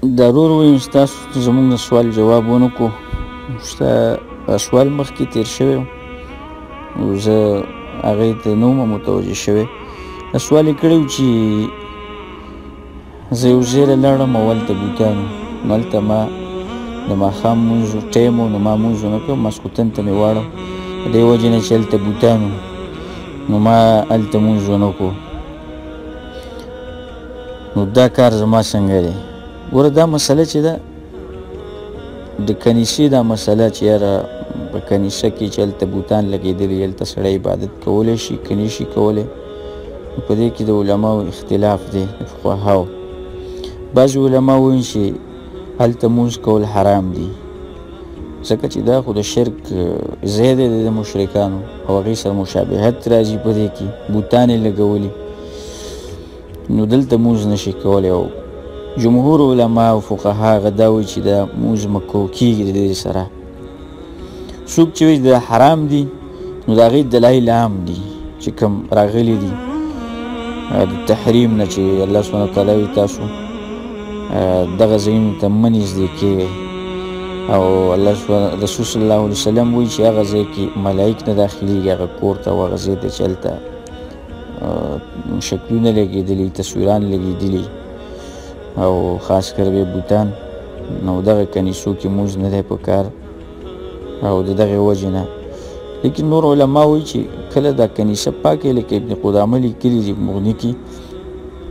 ضرور ویم چې تاسو زموږ د سوال جواب ونه کړو. ستا سوال مخکې تیر شوی و، زه هغې ته نه وم متوجه شوی. سوال یې کړی و چې زه یو ځای له لاړم او هلته بوتان وو، نو هلته ما د ماښام لمونځ ټایم و، نو ما لمونځ ونه کړ، ماسخوتن ته مې واړم د دې وجې نه چې هلته بوتان وو، نو ما هلته لمونځ ونه کړو. نو دا کار زما څنګه دی؟ ګوره دا مسله چې ده د کنیسې دا مسله چې یاره په کنیسه کې چې هلته بوتان لګېدلي، هلته سړی عبادت کولی شي که نه شي کولی، نو په دې کې د علماو اختلاف دی، د فقهاو. بعضې علما وایي چې هلته لمونځ کول حرام دي، ځکه چې دا خو د شرک ځای دی د مشرکانو او هغې سره مشابهت راځي په دې کې، بوتان یې لګولي، نو دلته لمونځ نشي کولی. او جمهور علما او فقها هغه دا وایي چې دا لمونځ مکروه کېږي د دې سره. څوک چې وایي دا حرام دي، نو د هغې دلایل عام دي چې کوم راغلي دي د تحریم نه، چې الله سبحانه وتعالی وایي تاسو دغه ځایونو ته مه نږدې کېږئ، او الله رسول صلی الله علیه وسلم وایي چې هغه ځای کې ملایک نه داخلېږي، هغه کور ته او هغه ځای ته چې هلته شکلونه لګېدلي، تصویران لګېدلي او خاص کر بیا بوتان، نو دغه کنیسو کې لمونځ نه دی په کار او د دغې وجې نه. لیکن نور علما وایي چې کله دا کنیسه پاکوي، لکه ابن قدامه لیکلي دي مغني کې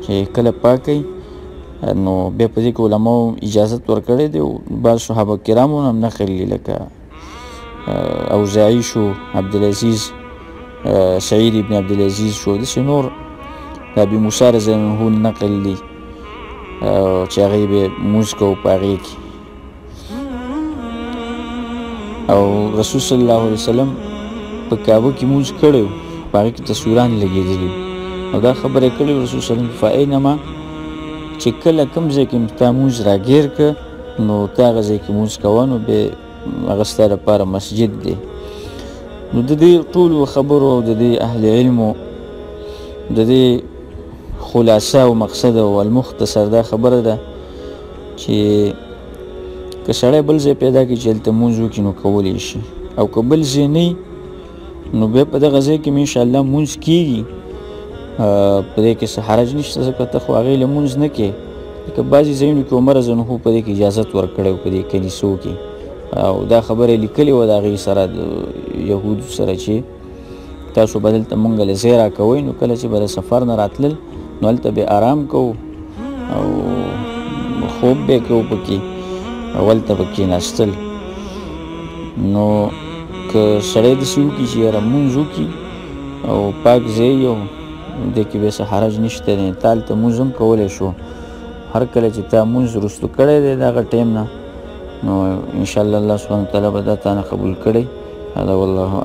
چې کله پاکوي نو بیا په دې کې علماو اجازت ورکړی دی، او بعض صحابه کرامو هم نقل دي، لکه اوزاعي شو، عبدالعزیز سعید ابن عبدالعزیز شو، داسې نور د ابي موسی رضی الله عنه نقل دي چې هغې به لمونځ کوو په هغې کې. او رسول صلی الله علیه وسلم په کعبه کې لمونځ کړی و، په هغې کې تصویران لګېدلي وو، او دا خبره یې کړې رسول صلی الله علیه وسلم فاینما چې کله کوم ځای کې تا لمونځ راګیر که، نو ته هغه ځای کې لمونځ کوه، نو بیا هغه ستا لپاره مسجد دی. نو د دې ټولو خبرو او د دې اهل علمو د دې خلاصه او مقصد او المختصر دا خبره ده چې که سړی بل ځای پیدا کړي چې هلته لمونځ وکړي نو کولی شي، او که بل ځای نه نو بیا په دغه ځای کې انشاءالله لمونځ کېږي، په دې کې څه حرج نشته، ځکه ته خو هغې لمونځ نه کوې. لکه بعضې ځایونو کې عمر رضی الله عنه په دې کې اجازت ورکړی و په دې کنیسو کې، او دا خبره یې لیکلې وه د هغې سره د یهودو سره چې تاسو به دلته مونږ له ځای راکوئ، نو کله چې به د سفر نه راتلل نو هلته به آرام کوو او خوب به یې کوو پکې، او هلته به کېناستل. نو که سړی داسې وکړي چې یاره لمونځ وکړي او پاک ځای او دې کې بیا څه حرج نشته دی، تا هلته لمونځ هم کولی شو. هر کله چې تا لمونځ وروستو کړی دی د هغه ټایم نه، نو انشاءالله الله سبحانه وتعالی به دا تا نه قبول کړی. هذا والله